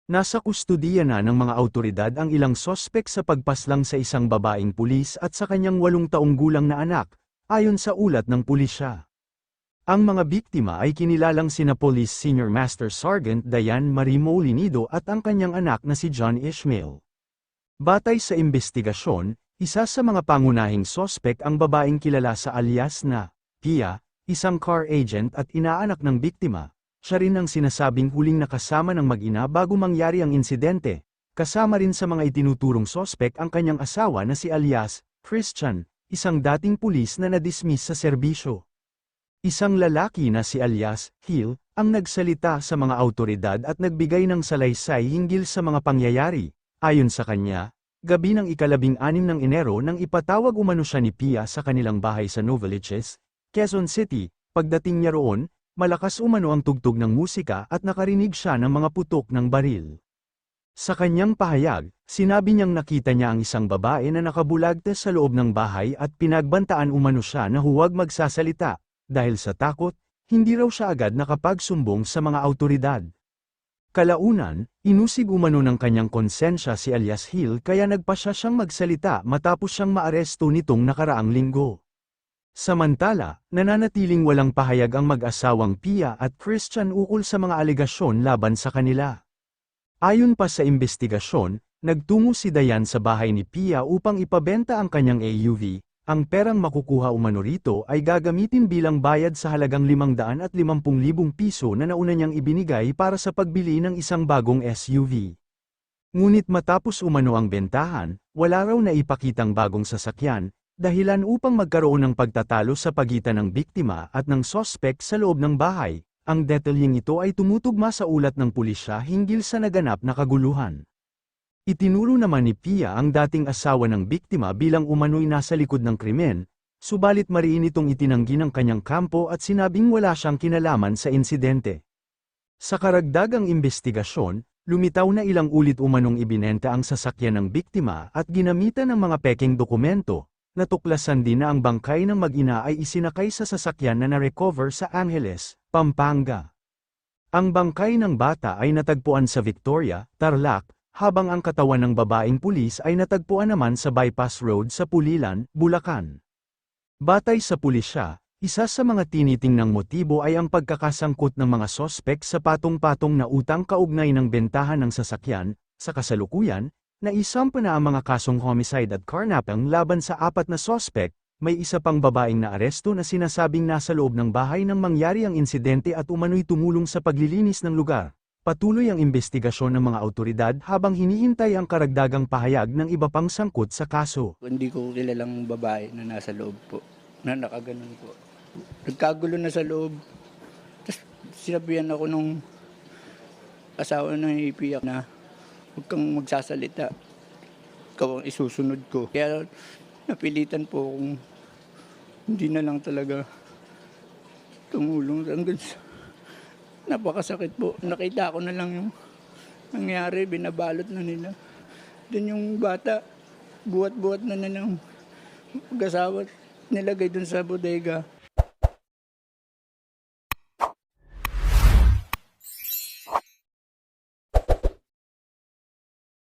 Nasa kustudiya na ng mga awtoridad ang ilang sospek sa pagpaslang sa isang babaeng pulis at sa kanyang 8 taong gulang na anak, ayon sa ulat ng pulisya. Ang mga biktima ay kinilalang sina Police Senior Master Sergeant Diane Marie Molinido at ang kanyang anak na si John Ishmael. Batay sa imbestigasyon, isa sa mga pangunahing sospek ang babaeng kilala sa alias na Pia, isang car agent at inaanak ng biktima. Siya rin ang sinasabing huling nakasama ng mag-ina bago mangyari ang insidente. Kasama rin sa mga itinuturong sospek ang kanyang asawa na si alias Christian, isang dating pulis na na-dismiss sa serbisyo. Isang lalaki na si alias Hill, ang nagsalita sa mga awtoridad at nagbigay ng salaysay hinggil sa mga pangyayari. Ayon sa kanya, gabi ng ika-16 ng Enero nang ipatawag umano siya ni Pia sa kanilang bahay sa Novaliches, Quezon City. Pagdating niya roon, malakas umano ang tugtog ng musika at nakarinig siya ng mga putok ng baril. Sa kanyang pahayag, sinabi niyang nakita niya ang isang babae na nakabulagta sa loob ng bahay at pinagbantaan umano siya na huwag magsasalita. Dahil sa takot, hindi raw siya agad nakapagsumbong sa mga awtoridad. Kalaunan, inusig umano ng kanyang konsensya si alias Hill kaya nagpasya siyang magsalita matapos siyang maaresto nitong nakaraang linggo. Samantala, nananatiling walang pahayag ang mag-asawang Pia at Christian ukol sa mga alegasyon laban sa kanila. Ayon pa sa imbestigasyon, nagtungo si Diane sa bahay ni Pia upang ipabenta ang kanyang AUV. Ang perang makukuha umano rito ay gagamitin bilang bayad sa halagang 550,000 piso na nauna niyang ibinigay para sa pagbili ng isang bagong SUV. Ngunit matapos umano ang bentahan, wala raw na ipakitang bagong sasakyan, dahilan upang magkaroon ng pagtatalo sa pagitan ng biktima at ng sospek sa loob ng bahay. Ang detalyeng ito ay tumutugma sa ulat ng pulisya hinggil sa naganap na kaguluhan. Itinuro naman ni Pia ang dating asawa ng biktima bilang umano'y nasa likod ng krimen, subalit mariin itong itinanggi ng kanyang kampo at sinabing wala siyang kinalaman sa insidente. Sa karagdagang imbestigasyon, lumitaw na ilang ulit umanong ibinenta ang sasakyan ng biktima at ginamitan ng mga pekeng dokumento. Natuklasan din na ang bangkay ng mag-ina ay isinakay sa sasakyan na na-recover sa Angeles, Pampanga. Ang bangkay ng bata ay natagpuan sa Victoria, Tarlac, habang ang katawan ng babaeng pulis ay natagpuan naman sa Bypass Road sa Pulilan, Bulacan. Batay sa pulisya, isa sa mga tinitingnang motibo ay ang pagkakasangkot ng mga sospek sa patong-patong na utang kaugnay ng bentahan ng sasakyan. Sa kasalukuyan, naisampa na ang mga kasong homicide at carnapping laban sa 4 na sospek. May isa pang babaeng naaresto na sinasabing nasa loob ng bahay nang mangyari ang insidente at umano'y tumulong sa paglilinis ng lugar. Patuloy ang investigasyon ng mga awtoridad habang hinihintay ang karagdagang pahayag ng iba pang sangkot sa kaso. Hindi ko kilalang babae na nasa loob po, na nakaganon po. Nagkagulo na sa loob. Tapos sinabihan ako nung asawa ng ipiyak na huwag kang magsasalita. Ikaw ang isusunod ko. Kaya napilitan po kung hindi na lang talaga tumulong hanggang napakasakit po. Nakita ko na lang yung nangyari, binabalot na nila. Doon yung bata, buhat-buhat na ng mag-asawa, nilagay dun sa bodega.